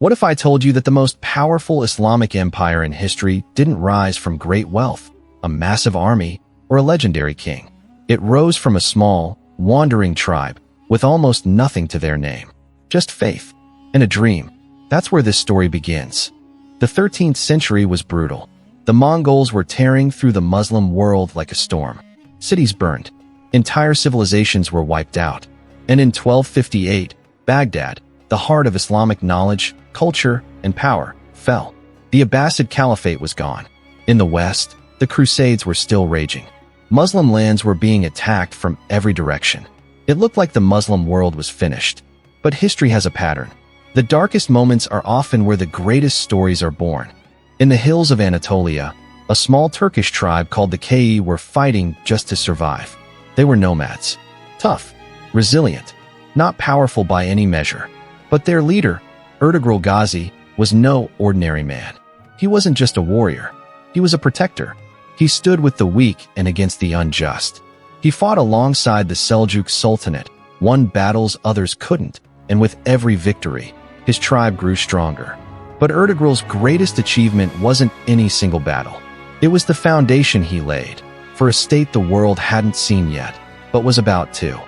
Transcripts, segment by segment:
What if I told you that the most powerful Islamic empire in history didn't rise from great wealth, a massive army, or a legendary king? It rose from a small, wandering tribe with almost nothing to their name. Just faith and a dream. That's where this story begins. The 13th century was brutal. The Mongols were tearing through the Muslim world like a storm. Cities burned. Entire civilizations were wiped out. And in 1258, Baghdad, the heart of Islamic knowledge, culture, and power, fell. The Abbasid Caliphate was gone. In the west, the Crusades were still raging. Muslim lands were being attacked from every direction. It looked like the Muslim world was finished. But history has a pattern. The darkest moments are often where the greatest stories are born. In the hills of Anatolia, a small Turkish tribe called the Kayi were fighting just to survive. They were nomads. Tough, resilient, not powerful by any measure. But their leader, Ertugrul Ghazi, was no ordinary man. He wasn't just a warrior. He was a protector. He stood with the weak and against the unjust. He fought alongside the Seljuk Sultanate, won battles others couldn't, and with every victory, his tribe grew stronger. But Ertugrul's greatest achievement wasn't any single battle. It was the foundation he laid for a state the world hadn't seen yet, but was about to.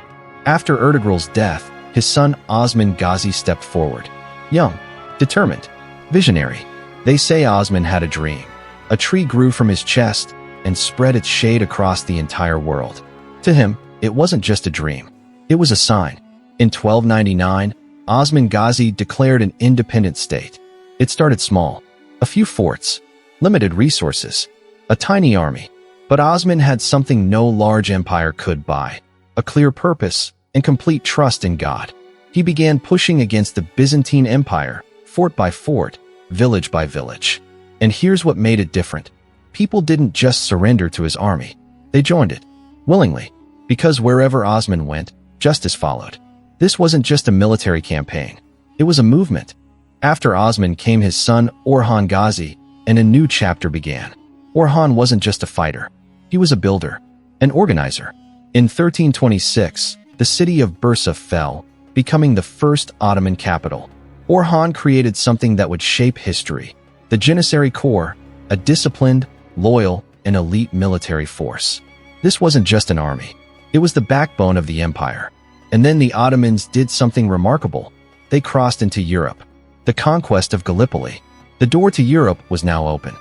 After Ertugrul's death, his son Osman Ghazi stepped forward. Young, determined, visionary. They say Osman had a dream. A tree grew from his chest and spread its shade across the entire world. To him, it wasn't just a dream. It was a sign. In 1299, Osman Ghazi declared an independent state. It started small. A few forts, limited resources, a tiny army. But Osman had something no large empire could buy: a clear purpose and complete trust in God. He began pushing against the Byzantine Empire, fort by fort, village by village. And here's what made it different. People didn't just surrender to his army. They joined it, willingly, because wherever Osman went, justice followed. This wasn't just a military campaign. It was a movement. After Osman came his son Orhan Ghazi, and a new chapter began. Orhan wasn't just a fighter. He was a builder, an organizer. In 1326, the city of Bursa fell, becoming the first Ottoman capital. Orhan created something that would shape history: the Janissary Corps, a disciplined, loyal, and elite military force. This wasn't just an army. It was the backbone of the empire. And then the Ottomans did something remarkable. They crossed into Europe. The conquest of Gallipoli. The door to Europe was now open.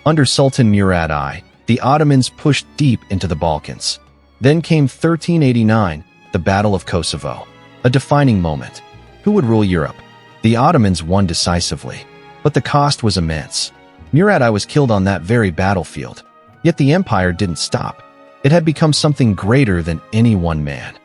Under Sultan Murad I, the Ottomans pushed deep into the Balkans. Then came 1389, the Battle of Kosovo, a defining moment. Who would rule Europe? The Ottomans won decisively, but the cost was immense. Murad I was killed on that very battlefield. Yet the empire didn't stop. It had become something greater than any one man.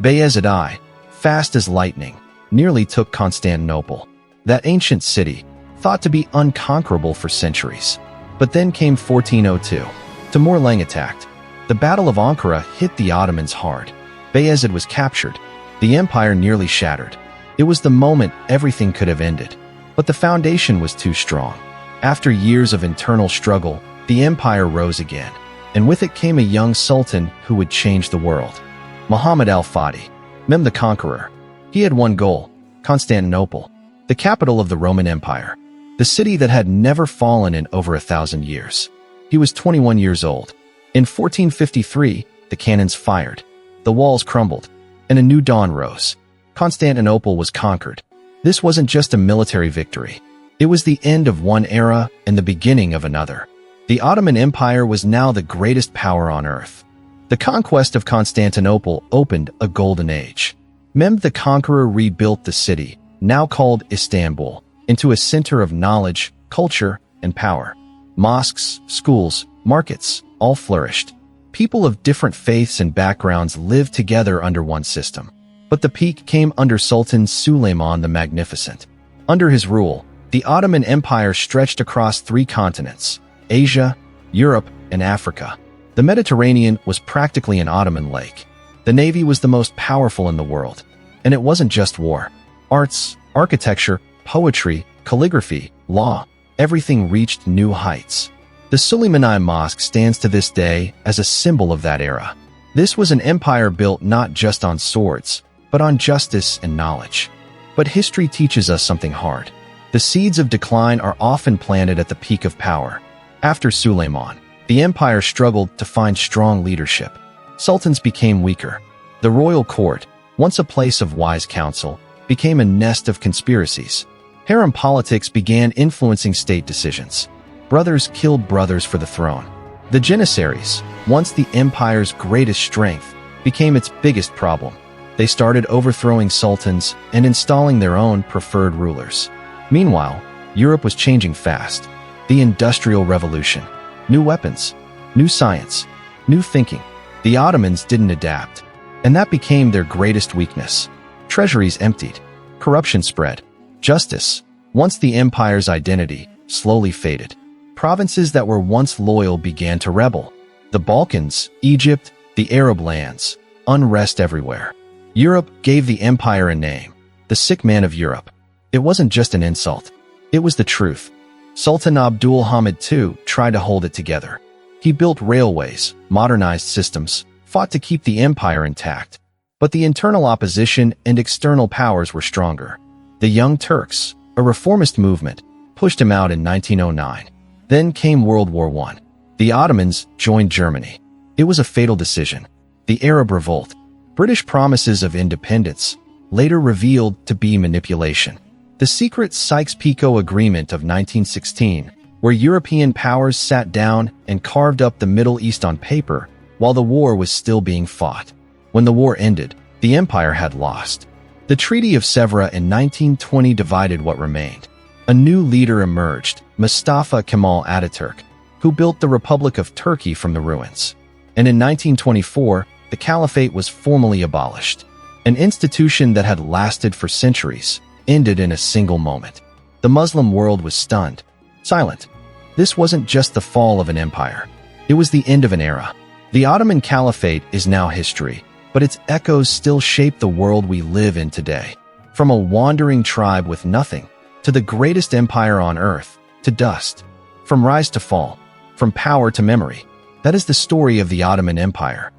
Bayezid I, fast as lightning, nearly took Constantinople, that ancient city, thought to be unconquerable for centuries. But then came 1402. Timur-Lenk attacked. The Battle of Ankara hit the Ottomans hard. Bayezid was captured. The empire nearly shattered. It was the moment everything could have ended. But the foundation was too strong. After years of internal struggle, the empire rose again. And with it came a young sultan who would change the world. Muhammad al-Fatih, Mehmed the Conqueror. He had one goal: Constantinople, the capital of the Roman Empire, the city that had never fallen in over 1,000 years. He was 21 years old. In 1453, the cannons fired, the walls crumbled, and a new dawn rose. Constantinople was conquered. This wasn't just a military victory. It was the end of one era and the beginning of another. The Ottoman Empire was now the greatest power on earth. The conquest of Constantinople opened a golden age. Mehmed the Conqueror rebuilt the city, now called Istanbul, into a center of knowledge, culture, and power. Mosques, schools, markets, all flourished. People of different faiths and backgrounds lived together under one system. But the peak came under Sultan Suleiman the Magnificent. Under his rule, the Ottoman Empire stretched across 3 continents: Asia, Europe, and Africa. The Mediterranean was practically an Ottoman lake. The navy was the most powerful in the world. And it wasn't just war. Arts, architecture, poetry, calligraphy, law, everything reached new heights. The Suleimani Mosque stands to this day as a symbol of that era. This was an empire built not just on swords, but on justice and knowledge. But history teaches us something hard. The seeds of decline are often planted at the peak of power. After Suleiman, the empire struggled to find strong leadership. Sultans became weaker. The royal court, once a place of wise counsel, became a nest of conspiracies. Harem politics began influencing state decisions. Brothers killed brothers for the throne. The Janissaries, once the empire's greatest strength, became its biggest problem. They started overthrowing sultans and installing their own preferred rulers. Meanwhile, Europe was changing fast. The Industrial Revolution. New weapons, new science, new thinking. The Ottomans didn't adapt, and that became their greatest weakness. Treasuries emptied. Corruption spread. Justice, once the empire's identity, slowly faded. Provinces that were once loyal began to rebel. The Balkans, Egypt, the Arab lands. Unrest everywhere. Europe gave the empire a name. The sick man of Europe. It wasn't just an insult. It was the truth. Sultan Abdul Hamid II tried to hold it together. He built railways, modernized systems, fought to keep the empire intact. But the internal opposition and external powers were stronger. The Young Turks, a reformist movement, pushed him out in 1909. Then came World War I. The Ottomans joined Germany. It was a fatal decision. The Arab Revolt, British promises of independence, later revealed to be manipulation. The secret Sykes-Picot Agreement of 1916, where European powers sat down and carved up the Middle East on paper while the war was still being fought. When the war ended, the empire had lost. The Treaty of Sèvres in 1920 divided what remained. A new leader emerged, Mustafa Kemal Ataturk, who built the Republic of Turkey from the ruins. And in 1924, the Caliphate was formally abolished. An institution that had lasted for centuries ended in a single moment. The Muslim world was stunned, silent. This wasn't just the fall of an empire. It was the end of an era. The Ottoman Caliphate is now history, but its echoes still shape the world we live in today. From a wandering tribe with nothing, to the greatest empire on earth, to dust. From rise to fall, from power to memory. That is the story of the Ottoman Empire.